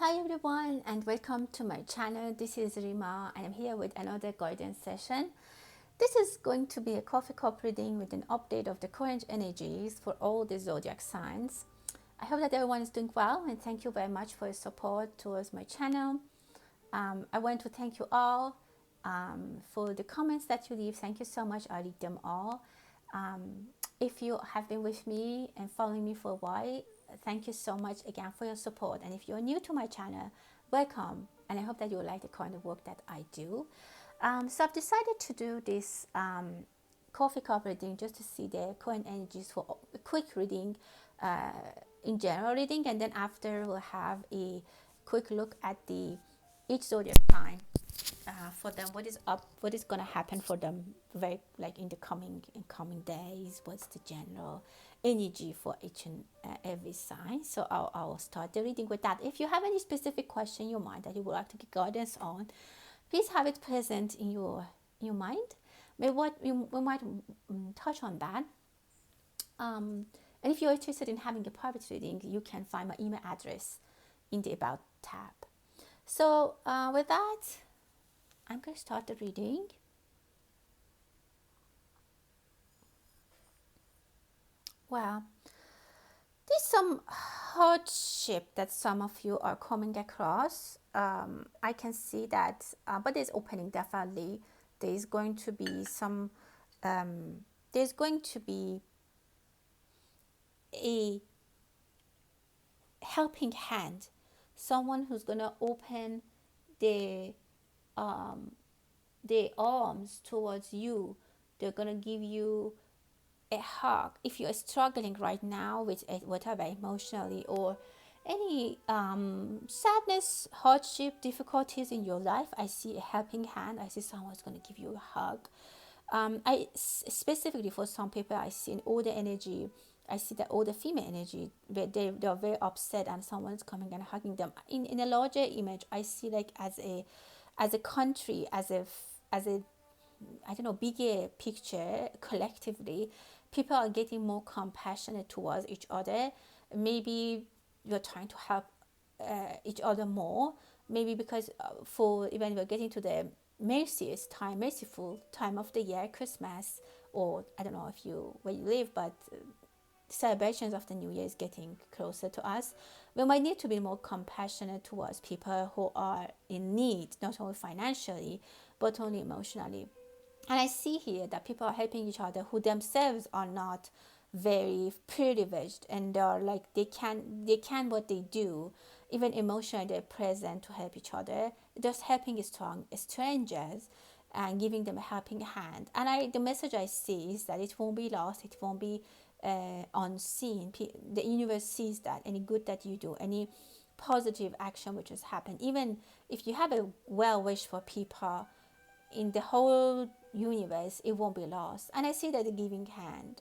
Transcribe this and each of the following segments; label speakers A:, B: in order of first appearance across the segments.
A: Hi everyone and welcome to my channel. This is Rima and I'm here with another guidance session. This is going to be a coffee cup reading with an update of the current energies for all the zodiac signs. I hope that everyone is doing well and thank you very much for your support towards my channel. I want to thank you all for the comments that you leave. Thank you so much. I read them all. If you have been with me and following me for a while, thank you so much again for your support. And if you're new to my channel, welcome. And I hope that you like the kind of work that I do. So I've decided to do this coffee cup reading just to see the current energies for a quick reading, in general reading, and then after we'll have a quick look at the each zodiac sign for them, what is up, what is going to happen for them, very like in the coming days, what's the general energy for each and every sign. So I'll start the reading with that. If you have any specific question in your mind that you would like to get guidance on, please have it present in your mind. Maybe we might touch on that. And if you're interested in having a private reading, you can find my email address in the About tab. So with that, I'm going to start the reading. Well, there's some hardship that some of you are coming across. I can see that, but there's opening definitely. There's going to be some, there's going to be a helping hand, someone who's going to open their arms towards you. They're going to give you a hug. If you're struggling right now with whatever emotionally or any sadness, hardship, difficulties in your life, I see a helping hand. I see someone's going to give you a hug. Specifically for some people, I see an older energy. I see the older female energy where they're very upset and someone's coming and hugging them. In a larger image, I see like as a country, as a I don't know, bigger picture, collectively, people are getting more compassionate towards each other. Maybe you're trying to help each other more. Maybe because for even we're getting to the merciful time of the year, Christmas, or I don't know if you where you live, but celebrations of the new year is getting closer to us. We might need to be more compassionate towards people who are in need, not only financially but only emotionally. And I see here that people are helping each other who themselves are not very privileged, and they're like they can what they do, even emotionally they're present to help each other, just helping strangers and giving them a helping hand. And the message I see is that it won't be lost, it won't be unseen. The universe sees that any good that you do, any positive action which has happened, even if you have a well wish for people in the whole universe, it won't be lost. And I see that the giving hand,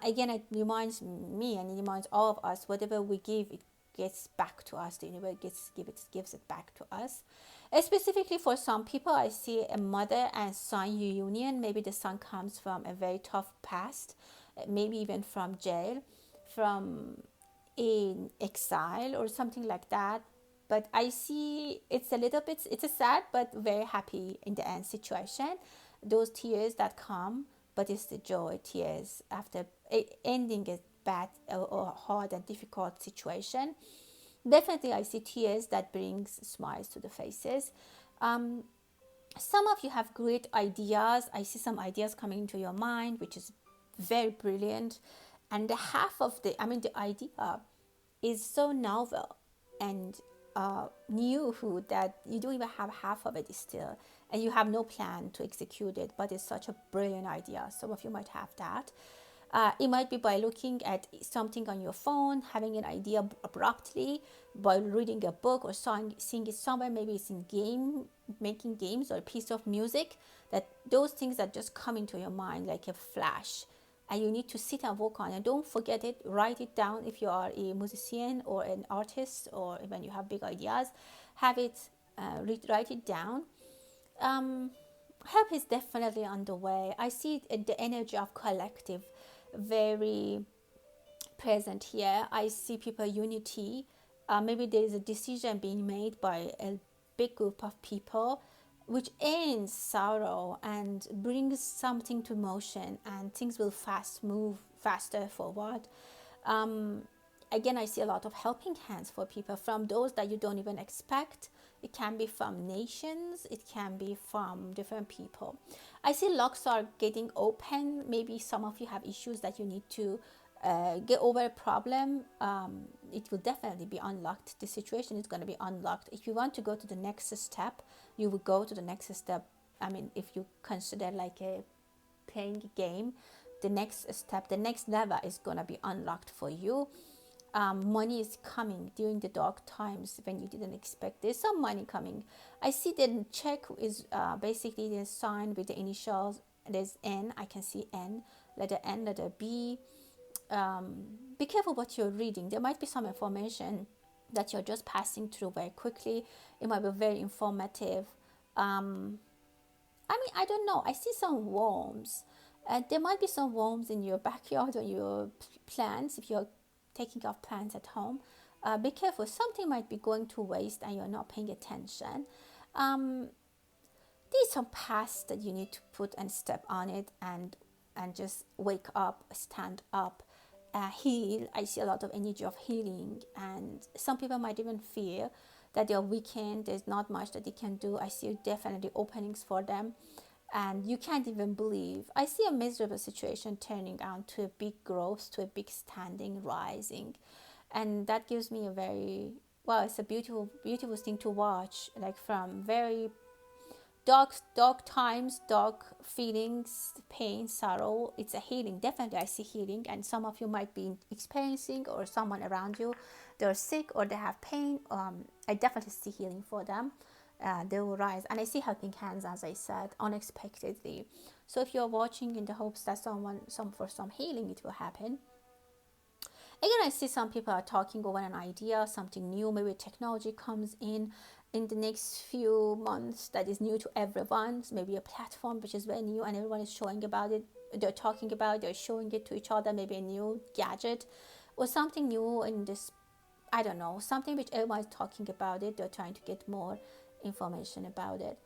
A: again, it reminds me and it reminds all of us, whatever we give, it gets back to us. The universe gives it back to us. Specifically for some people, I see a mother and son reunion. Maybe the son comes from a very tough past, maybe even from jail, from in exile or something like that. But I see it's a sad but very happy in the end situation. Those tears that come, but it's the joy tears after ending a bad or hard and difficult situation. Definitely I see tears that brings smiles to the faces. Some of you have great ideas. I see some ideas coming into your mind, which is very brilliant. And the idea is so novel and new that you don't even have half of it still, and you have no plan to execute it, but it's such a brilliant idea. Some of you might have that. It might be by looking at something on your phone, having an idea abruptly, by reading a book or seeing it somewhere. Maybe it's in making games or a piece of music. That those things that just come into your mind like a flash, and you need to sit and work on it. Don't forget it. Write it down if you are a musician or an artist, or even you have big ideas. Have it, write it down. Help is definitely on the way. I see the energy of collective very present here. I see people unity maybe there is a decision being made by a big group of people which ends sorrow and brings something to motion, and things will move faster forward. um, Again, I see a lot of helping hands for people from those that you don't even expect. It can be from nations, it can be from different people. I see locks are getting open. Maybe some of you have issues that you need to get over a problem. It will definitely be unlocked. The situation is going to be unlocked. If you want to go to the next step, you will go to the next step. I mean, if you consider like a playing game, the next step, the next level is going to be unlocked for you. Money is coming during the dark times when you didn't expect. There's some money coming. I see the check is basically the sign with the initials. There's N. I can see N, letter N, letter B. Be careful what you're reading. There might be some information that you're just passing through very quickly. It might be very informative. I mean, I don't know. I see some worms. There might be some worms in your backyard or your plants if you're taking off plants at home. Be careful. Something might be going to waste and you're not paying attention. There's some past that you need to put and step on it and just wake up, stand up, heal. I see a lot of energy of healing, and some people might even feel that they're weakened. There's not much that they can do. I see definitely openings for them, and you can't even believe. I see a miserable situation turning out to a big growth, to a big standing, rising, and that gives me a very, well, it's a beautiful thing to watch, like from very dark times, dark feelings, pain, sorrow. It's a healing. Definitely I see healing, and some of you might be experiencing, or someone around you, they're sick or they have pain. I definitely see healing for them. They will rise, and I see helping hands, as I said, unexpectedly. So if you're watching in the hopes that for some healing it will happen. Again, I see some people are talking over an idea, something new. Maybe technology comes in the next few months that is new to everyone. Maybe a platform which is very new and everyone is showing about it. They're talking about it, they're showing it to each other. Maybe a new gadget or something new in this, I don't know, something which everyone is talking about it. They're trying to get more information about it.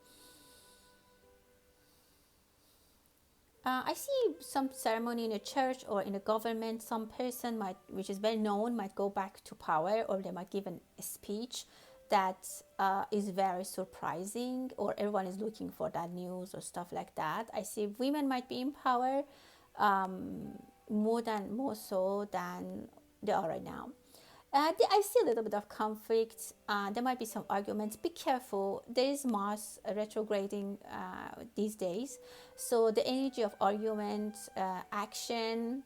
A: I see some ceremony in a church or in a government. Some person might, which is well known, might go back to power, or they might give a speech that is very surprising, or everyone is looking for that news or stuff like that. I see women might be in power more so than they are right now. I see a little bit of conflict. There might be some arguments. Be careful. There is Mars retrograding these days. So the energy of argument, action,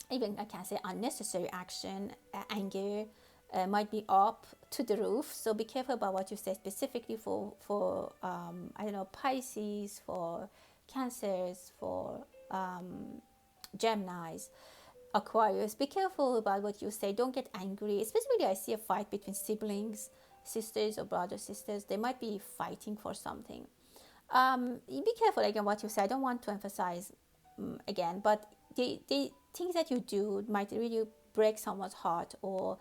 A: even I can say unnecessary action, anger, might be up to the roof. So be careful about what you say, specifically for I don't know, Pisces, for Cancers, for Geminis, Aquarius. Be careful about what you say. Don't get angry. Especially I see a fight between siblings, sisters or brother sisters. They might be fighting for something. Be careful again what you say. I don't want to emphasize again, but the things that you do might really break someone's heart or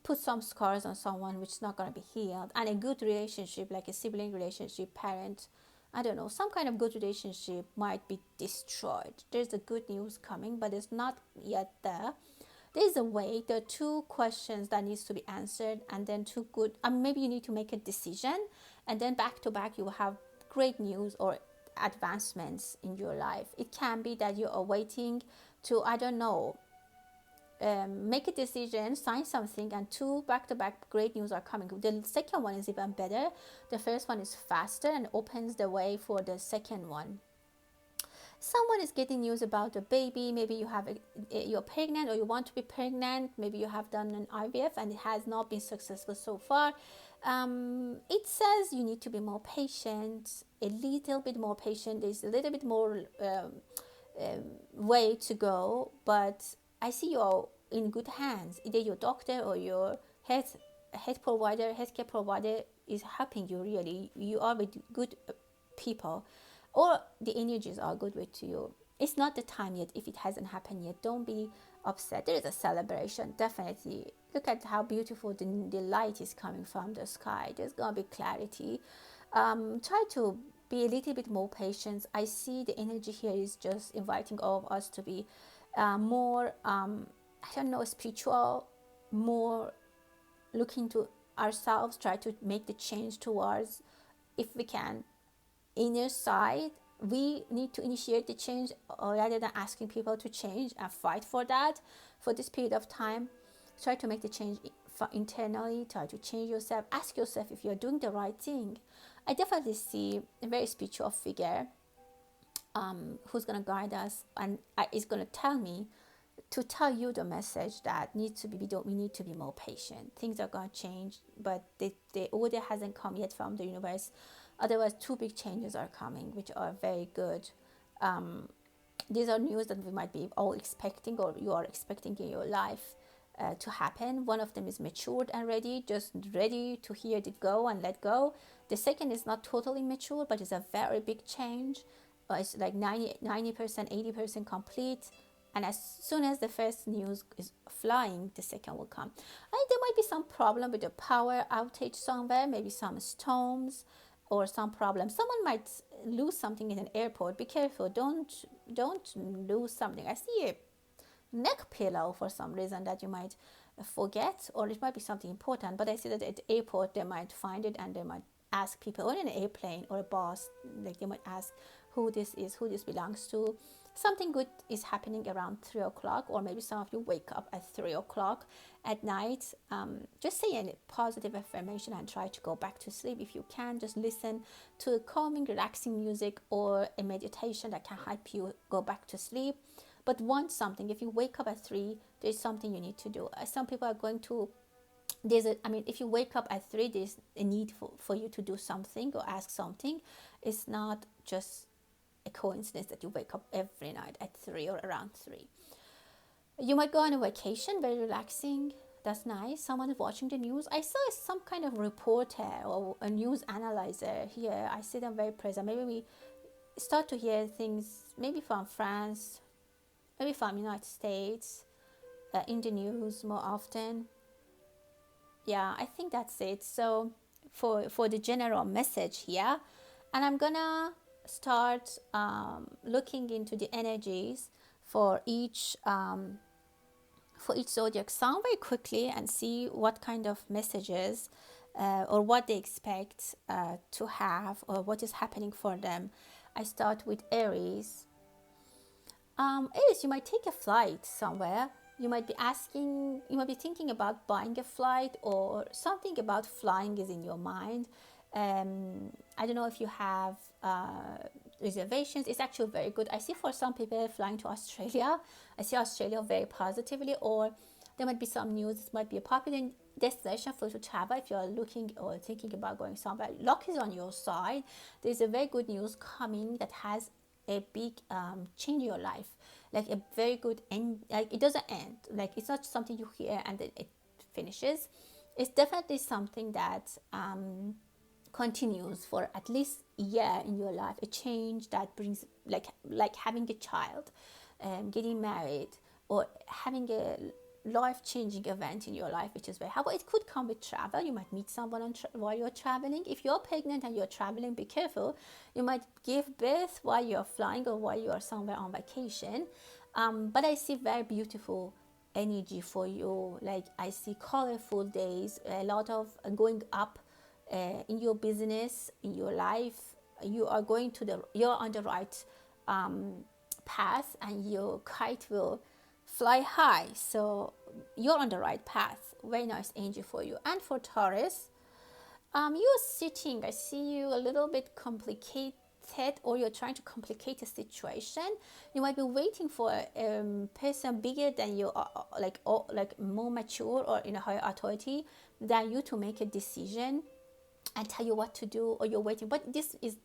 A: put some scars on someone which is not going to be healed. And a good relationship, like a sibling relationship, parent, I don't know, some kind of good relationship might be destroyed. There's a good news coming, but it's not yet there. There's a way. There are two questions that needs to be answered, and then two good, maybe you need to make a decision, and then back to back you will have great news or advancements in your life. It can be that you are waiting to, I don't know, make a decision, sign something, and two back-to-back great news are coming. The second one is even better. The first one is faster and opens the way for the second one. Someone is getting news about a baby. Maybe you're pregnant, or you want to be pregnant. Maybe you have done an IVF and it has not been successful so far. It says you need to be more patient, a little bit more patient. There's a little bit more way to go, but I see you're in good hands. Either your doctor or your healthcare provider is helping you. Really, you are with good people, or the energies are good with you. it's not the time yet. If it hasn't happened yet, don't be upset. There is a celebration, definitely. Look at how beautiful the light is coming from the sky. There's gonna be clarity. Try to be a little bit more patient. I see the energy here is just inviting all of us to be more I don't know, spiritual, more looking to ourselves, try to make the change towards, if we can, inner side. We need to initiate the change, or rather than asking people to change and fight for that for this period of time. Try to make the change internally. Try to change yourself. Ask yourself if you're doing the right thing. I definitely see a very spiritual figure who's going to guide us and is going to tell me, to tell you the message that needs to be, we need to be more patient. Things are going to change, but the order hasn't come yet from the universe. Otherwise, two big changes are coming, which are very good. These are news that we might be all expecting, or you are expecting in your life to happen. One of them is matured and ready, just ready to hear it go and let go. The second is not totally mature, but it's a very big change. It's like 90%, 80% complete. And as soon as the first news is flying, the second will come. And there might be some problem with the power outage somewhere, maybe some storms or some problem. Someone might lose something in an airport. Be careful. Don't lose something. I see a neck pillow for some reason that you might forget, or it might be something important. But I see that at the airport they might find it, and they might ask people, or in an airplane or a bus, like they might ask who this is, who this belongs to. Something good is happening around 3 o'clock, or maybe some of you wake up at 3 o'clock at night. Just say a positive affirmation and try to go back to sleep. If you can, just listen to a calming, relaxing music or a meditation that can help you go back to sleep. But want something. If you wake up at 3, there's something you need to do. Some people are going to, if you wake up at 3, there's a need for you to do something or ask something. It's not just a coincidence that you wake up every night at 3 or around 3. You might go on a vacation, very relaxing. That's nice. Someone is watching the news. I saw some kind of reporter or a news analyzer here. I see them very present. Maybe we start to hear things, maybe from France, maybe from United States, in the news more often. Yeah, I think that's it. So for the general message here, and I'm gonna start looking into the energies for each zodiac sign very quickly, and see what kind of messages or what they expect to have, or what is happening for them. I start with Aries. Aries, you might take a flight somewhere. You might be thinking about buying a flight, or something about flying is in your mind. I don't know if you have reservations. It's actually very good. I see for some people flying to Australia. I see Australia very positively, or there might be some news. It might be a popular destination for you to travel if you're looking or thinking about going somewhere. Luck is on your side. There's a very good news coming that has a big change in your life, like a very good end. Like, it doesn't end, like it's not something you hear and then it finishes. It's definitely something that continues for at least a year in your life. A change that brings, like having a child, getting married, or having a life-changing event in your life, which is very helpful. It could come with travel. You might meet someone while you're traveling. If you're pregnant and you're traveling, be careful. You might give birth while you're flying, or while you're somewhere on vacation. But I see very beautiful energy for you. Like, I see colorful days, a lot of going up in your business, in your life. You're on the right path, and your kite will fly high. So you're on the right path. Very nice energy for you. And for Taurus, you're sitting. I see you a little bit complicated, or you're trying to complicate a situation. You might be waiting for a person bigger than you, like more mature or in a higher authority than you, to make a decision and tell you what to do, or you're waiting. But this is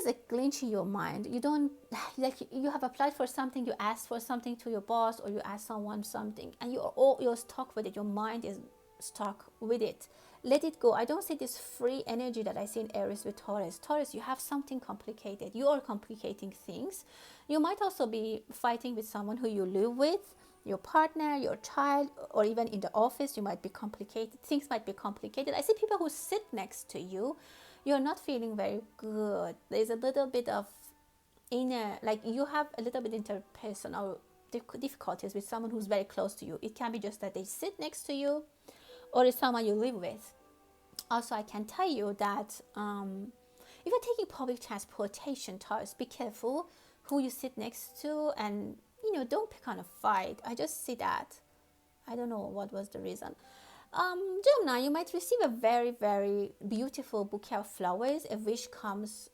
A: a glitch in your mind. You don't, like, you have applied for something, you asked for something to your boss, or you ask someone something, and you're stuck with it. Your mind is stuck with it. let it go. I don't see this free energy that I see in Aries with Taurus. Taurus, you have something complicated. You are complicating things. You might also be fighting with someone who you live with, your partner, your child, or even in the office. You might be complicated. Things might be complicated. I see people who sit next to you. You're not feeling very good. There's a little bit of inner, like you have a little bit interpersonal difficulties with someone who's very close to you. It can be just that they sit next to you, or it's someone you live with. Also, I can tell you that if you're taking public transportation, Taurus, be careful who you sit next to, and don't pick on a fight. I just see that. I don't know what was the reason. Gemini, you might receive a very, very beautiful bouquet of flowers. A wish comes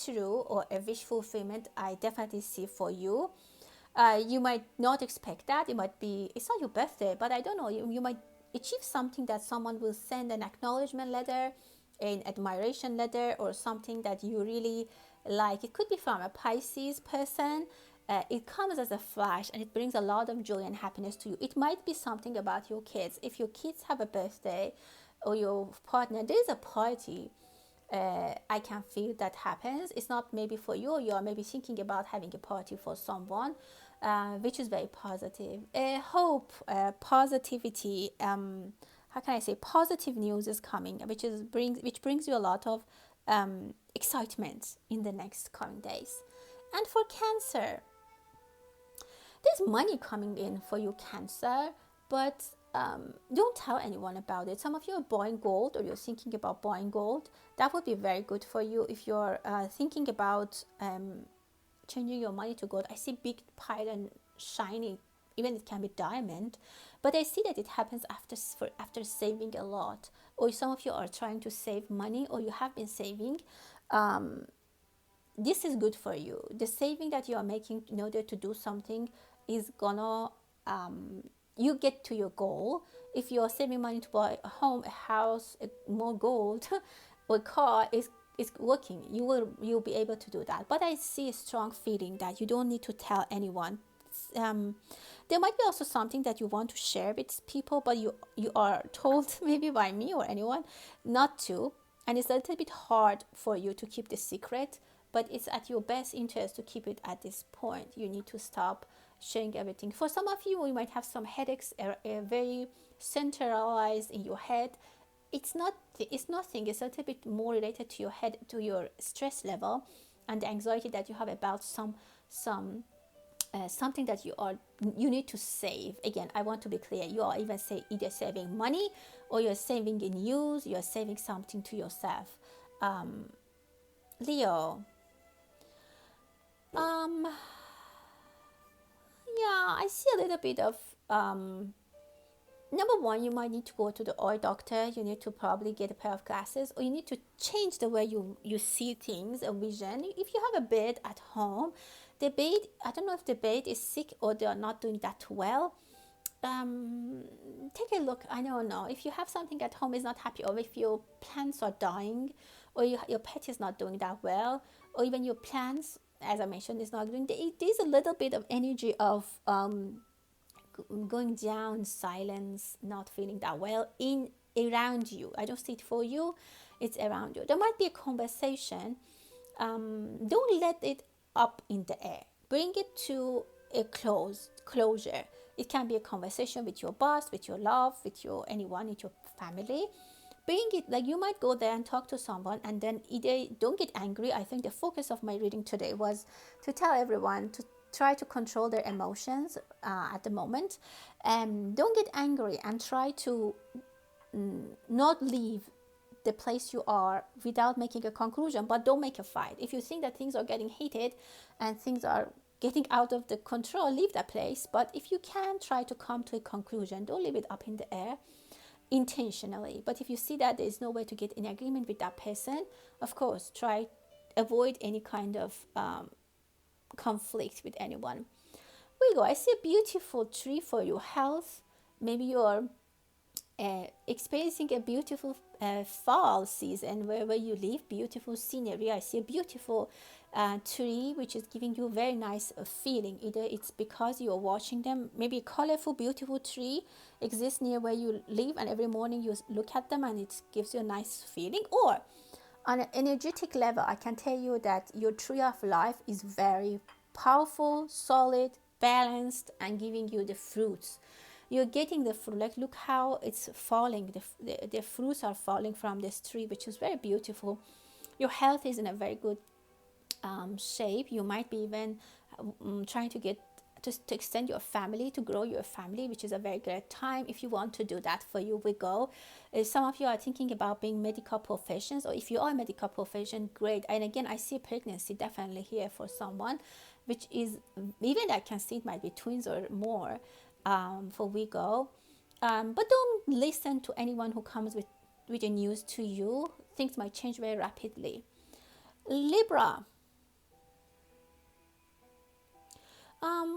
A: true, or a wish fulfillment I definitely see for you. You might not expect that. It might be, it's not your birthday, but I don't know, you might achieve something that someone will send an acknowledgement letter, an admiration letter, or something that you really like. It could be from a Pisces person. It comes as a flash, and it brings a lot of joy and happiness to you. It might be something about your kids. If your kids have a birthday, or your partner, there is a party. I can feel that happens. It's not maybe for you, or you are maybe thinking about having a party for someone, which is very positive. Hope, positivity. How can I say? Positive news is coming, which brings you a lot of excitement in the next coming days. And for Cancer, there's money coming in for you, Cancer, but don't tell anyone about it. Some of you are buying gold, or you're thinking about buying gold. That would be very good for you if you're thinking about changing your money to gold. I see big pile and shiny, even it can be diamond, but I see that it happens after saving a lot. Or some of you are trying to save money, or you have been saving. This is good for you. The saving that you are making in order to do something is gonna you get to your goal. If you are saving money to buy a home, a house, more gold, or a car, is working. You'll be able to do that. But I see a strong feeling that you don't need to tell anyone. There might be also something that you want to share with people, but you are told maybe by me or anyone not to, and it's a little bit hard for you to keep the secret. But it's at your best interest to keep it at this point. You need to stop sharing everything. For some of you, you might have some headaches, very centralized in your head. It's nothing. It's a little bit more related to your head, to your stress level, and the anxiety that you have about something that you need to save. Again, I want to be clear. You are either saving money, or you're saving in use. You're saving something to yourself. Leo. Yeah, I see a little bit of number one, you might need to go to the eye doctor. You need to probably get a pair of glasses, or you need to change the way you see things, a vision. If you have a bed at home, the bed, I don't know if the bed is sick, or they are not doing that well. Take a look. I don't know if you have something at home is not happy, or if your plants are dying, or your pet is not doing that well, or even your plants, as I mentioned, is not doing. There's a little bit of energy of going down, silence, not feeling that well around you. I don't see it for you, it's around you. There might be a conversation. Don't let it up in the air. Bring it to a closure. It can be a conversation with your boss, with your love, with anyone, with your family. Bring it, like you might go there and talk to someone, and then either don't get angry. I think the focus of my reading today was to tell everyone to try to control their emotions at the moment, and don't get angry, and try to not leave the place you are without making a conclusion. But don't make a fight. If you think that things are getting heated and things are getting out of the control, leave that place. But if you can, try to come to a conclusion. Don't leave it up in the air intentionally. But if you see that there is no way to get in agreement with that person, of course, avoid any kind of conflict with anyone. Virgo, I see a beautiful tree for your health. Maybe you're experiencing a beautiful fall season wherever you live, beautiful scenery. I see a beautiful tree, which is giving you very nice feeling. Either it's because you're watching them, maybe a colorful, beautiful tree exists near where you live, and every morning you look at them and it gives you a nice feeling. Or on an energetic level, I can tell you that your tree of life is very powerful, solid, balanced, and giving you the fruits. You're getting the fruit, like look how it's falling. The fruits are falling from this tree, which is very beautiful. Your health is in a very good shape. You might be even trying to get to extend your family, to grow your family, which is a very great time. If you want to do that, for you we go. If some of you are thinking about being medical professions, or if you are a medical profession, great. And again, I see pregnancy definitely here for someone, which is, even I can see it might be twins or more, for we go. But don't listen to anyone who comes with a news to you. Things might change very rapidly. Libra.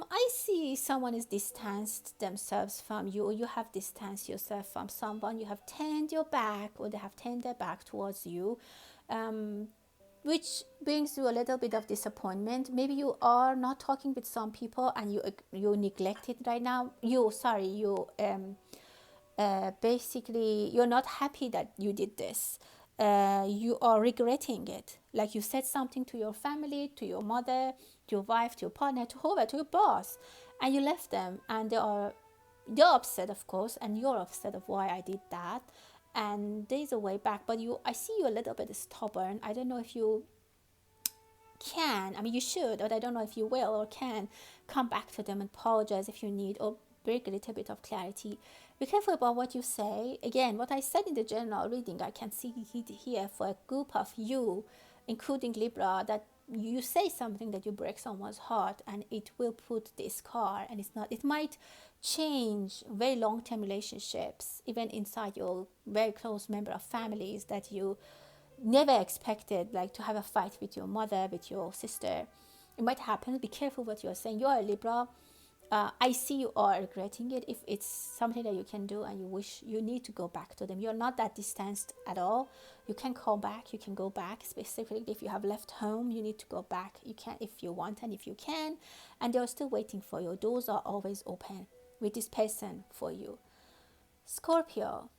A: I see someone is distanced themselves from you, or you have distanced yourself from someone. You have turned your back, or they have turned their back towards you, which brings you a little bit of disappointment. Maybe you are not talking with some people, and you neglect it right now. Basically you're not happy that you did this. You are regretting it, like you said something to your family, to your mother, to your wife, to your partner, to whoever, to your boss, and you left them, and they're upset, of course, and you're upset of why I did that, and there's a way back. But I see you a little bit stubborn. I don't know if you can, I mean you should, but I don't know if you will or can come back to them and apologize if you need, or bring a little bit of clarity. Be careful about what you say. Again, what I said in the general reading, I can see here for a group of you, including Libra, that you say something that you break someone's heart, and it will put this scar, and it might change very long-term relationships, even inside your very close member of families that you never expected, like to have a fight with your mother, with your sister. It might happen. Be careful what you're saying. You are a Libra. I see you are regretting it. If it's something that you can do and you wish, you need to go back to them. You're not that distanced at all. You can call back. You can go back. Specifically, if you have left home, you need to go back. You can, if you want and if you can. And they're still waiting for you. Doors are always open with this person for you. Scorpio.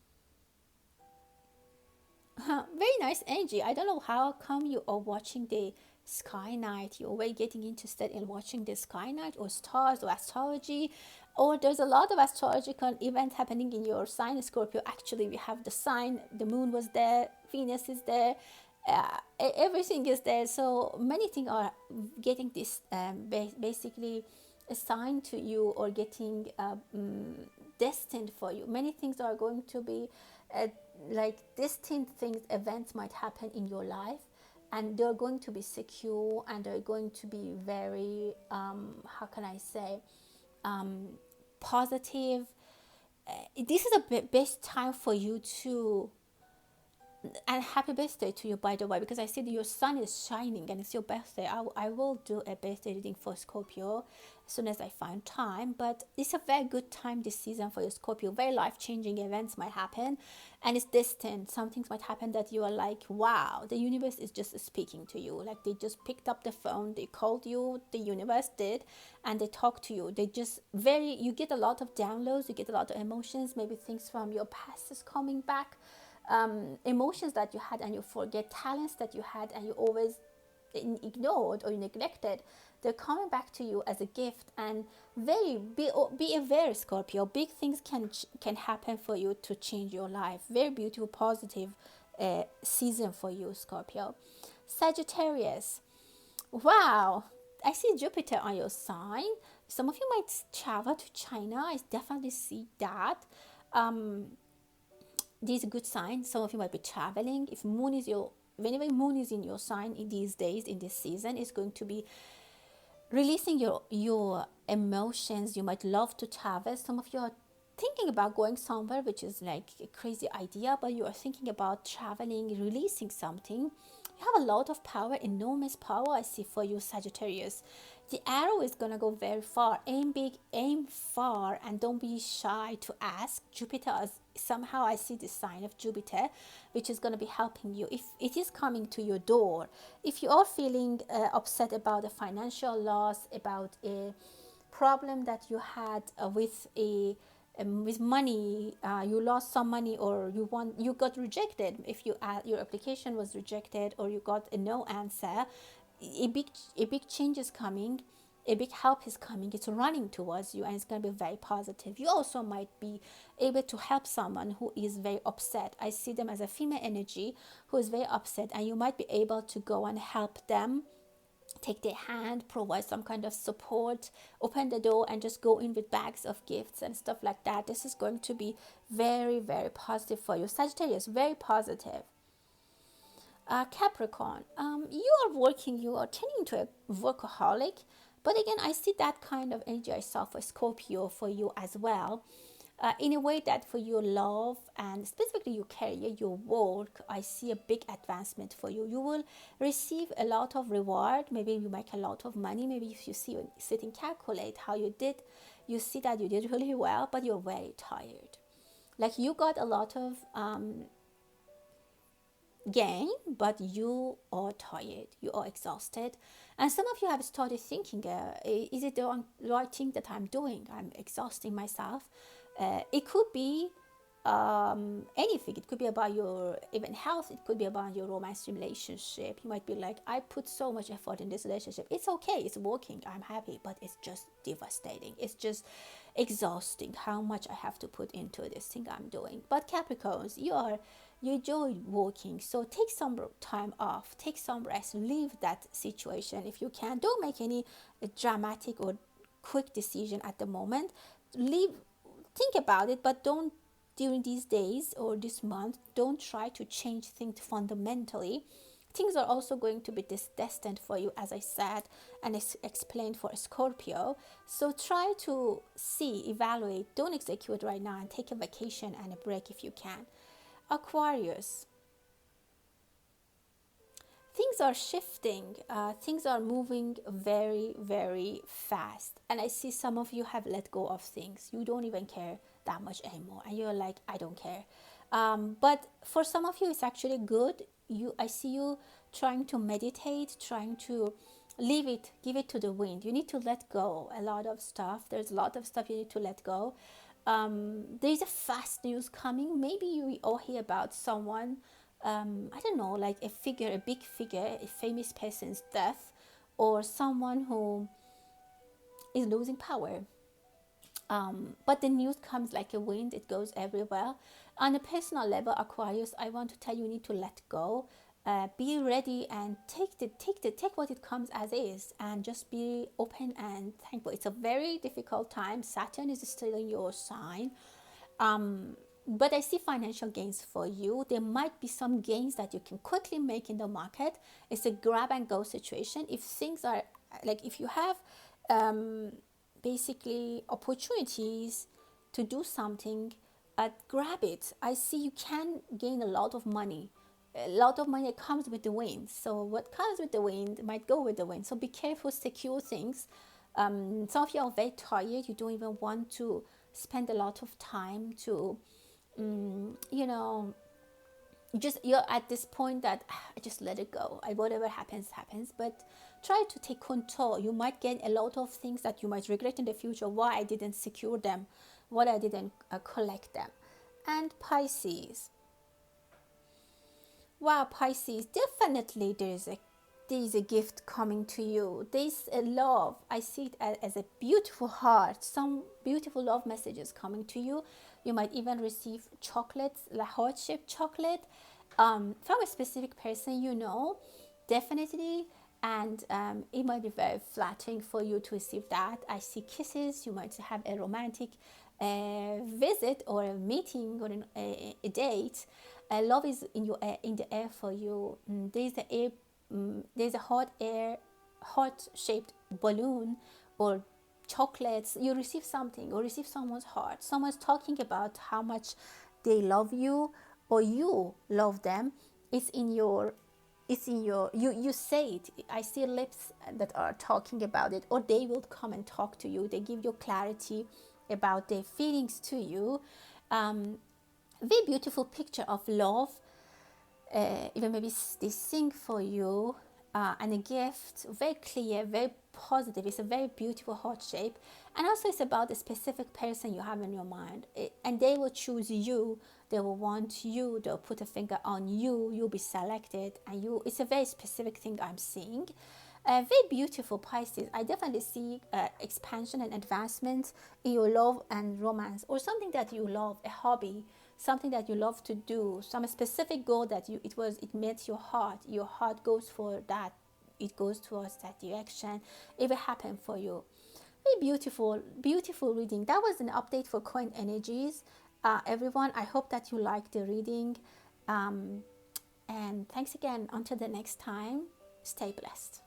A: Very nice energy. I don't know how come you are watching the sky night. You're already getting interested in watching the sky night, or stars, or astrology, or there's a lot of astrological events happening in your sign, Scorpio. Actually, we have the sign, the moon was there, Venus is there, everything is there. So many things are getting this basically assigned to you, or getting destined for you. Many things are going to be like destined things. Events might happen in your life, and they're going to be secure, and they're going to be very how can I say, positive. This is the best time for you to, and happy birthday to you, by the way, because I see that your sun is shining and it's your birthday. I will do a birthday reading for Scorpio as soon as I find time. But it's a very good time this season for your Scorpio. Very life-changing events might happen, and it's distant. Some things might happen that you are like, wow, the universe is just speaking to you. Like they just picked up the phone, they called you, the universe did, and they talked to you. You get a lot of downloads, you get a lot of emotions, maybe things from your past is coming back. Emotions that you had and you forget, talents that you had and you always ignored or neglected, they're coming back to you as a gift. And be aware, Scorpio. Big things can happen for you to change your life. Very beautiful, positive season for you, Scorpio. Sagittarius. Wow, I see Jupiter on your sign. Some of you might travel to China. I definitely see that. This is a good sign. Some of you might be traveling. If whenever moon is in your sign in these days, in this season, it's going to be releasing your emotions. You might love to travel. Some of you are thinking about going somewhere, which is like a crazy idea, but you are thinking about traveling, releasing something. You have a lot of power, enormous power, I see for you, Sagittarius. The arrow is going to go very far. Aim big, aim far, and don't be shy to ask. Jupiter somehow I see the sign of Jupiter, which is going to be helping you. If it is coming to your door, if you are feeling upset about a financial loss, about a problem that you had with money, you lost some money, or you got rejected. If your application was rejected, or you got a no answer, a big change is coming, a big help is coming. It's running towards you, and it's going to be very positive. You also might be able to help someone who is very upset. I see them as a female energy who is very upset, and you might be able to go and help them, take their hand, provide some kind of support, open the door, and just go in with bags of gifts and stuff like that. This is going to be very, very positive for you. Sagittarius, very positive. Capricorn, you are working, you are turning into a workaholic. But again, I see that kind of energy I saw for Scorpio for you as well. In a way that for your love and specifically your career, your work, I see a big advancement for you. You will receive a lot of reward. Maybe you make a lot of money. Maybe if you sit and calculate how you did, you see that you did really well, but you're very tired. Like you got a lot of gain, but you are tired, you are exhausted. And some of you have started thinking, is it the right thing that I'm doing? I'm exhausting myself. It could be anything. It could be about your even health. It could be about your romance relationship. You might be like, I put so much effort in this relationship. It's okay, it's working, I'm happy, but it's just devastating. It's just exhausting how much I have to put into this thing I'm doing. But Capricorns, you enjoy working, so take some time off, take some rest, leave that situation if you can. Don't make any dramatic or quick decision at the moment. Think about it, but don't, during these days or this month, don't try to change things fundamentally. Things are also going to be destined for you, as I said and explained for Scorpio. So try to evaluate, don't execute right now, and take a vacation and a break if you can. Aquarius, things are shifting, things are moving very, very fast, and I see some of you have let go of things. You don't even care that much anymore, and you're like, I don't care. But for some of you, it's actually good. I see you trying to meditate, trying to leave it, give it to the wind. You need to let go a lot of stuff. There's a lot of stuff you need to let go. There's a fast news coming. Maybe you all hear about someone, I don't know, like a big figure, a famous person's death, or someone who is losing power. But the news comes like a wind, it goes everywhere. On a personal level, Aquarius, I want to tell you, you need to let go. Be ready and take what it comes as is, and just be open and thankful. It's a very difficult time. Saturn is still in your sign. But I see financial gains for you. There might be some gains that you can quickly make in the market. It's a grab and go situation. If things are like, if you have basically opportunities to do something, grab it. I see you can gain a lot of money. A lot of money comes with the wind. So what comes with the wind might go with the wind. So be careful, secure things. Some of you are very tired. You don't even want to spend a lot of time to, you're at this point that I just let it go. Whatever happens, happens. But try to take control. You might get a lot of things that you might regret in the future. Why I didn't secure them, why I didn't collect them. And Pisces. Wow, Pisces, definitely there is a gift coming to you. There's a love. I see it as a beautiful heart. Some beautiful love messages coming to you. You might even receive chocolates, like heart-shaped chocolate, from a specific person definitely. And it might be very flattering for you to receive that. I see kisses. You might have a romantic visit or a meeting or a date. Love is in the air for you. There's a heart-shaped balloon or chocolates. You receive something or receive someone's heart. Someone's talking about how much they love you or you love them. You say it. I see lips that are talking about it, or they will come and talk to you. They give you clarity about their feelings to you. Very beautiful picture of love. Even maybe they sing for you, and a gift, very clear, very positive. It's a very beautiful heart shape, and also it's about the specific person you have in your mind. And they will choose you, they will want you, they'll put a finger on you, you'll be selected, and you, it's a very specific thing I'm seeing. Very beautiful, Pisces. I definitely see expansion and advancement in your love and romance, or something that you love, a hobby, something that you love to do, some specific goal that it met your heart. Your heart goes for that. It goes towards that direction. It will happen for you. Very beautiful, beautiful reading. That was an update for coin energies. Everyone, I hope that you liked the reading. And thanks again. Until the next time, stay blessed.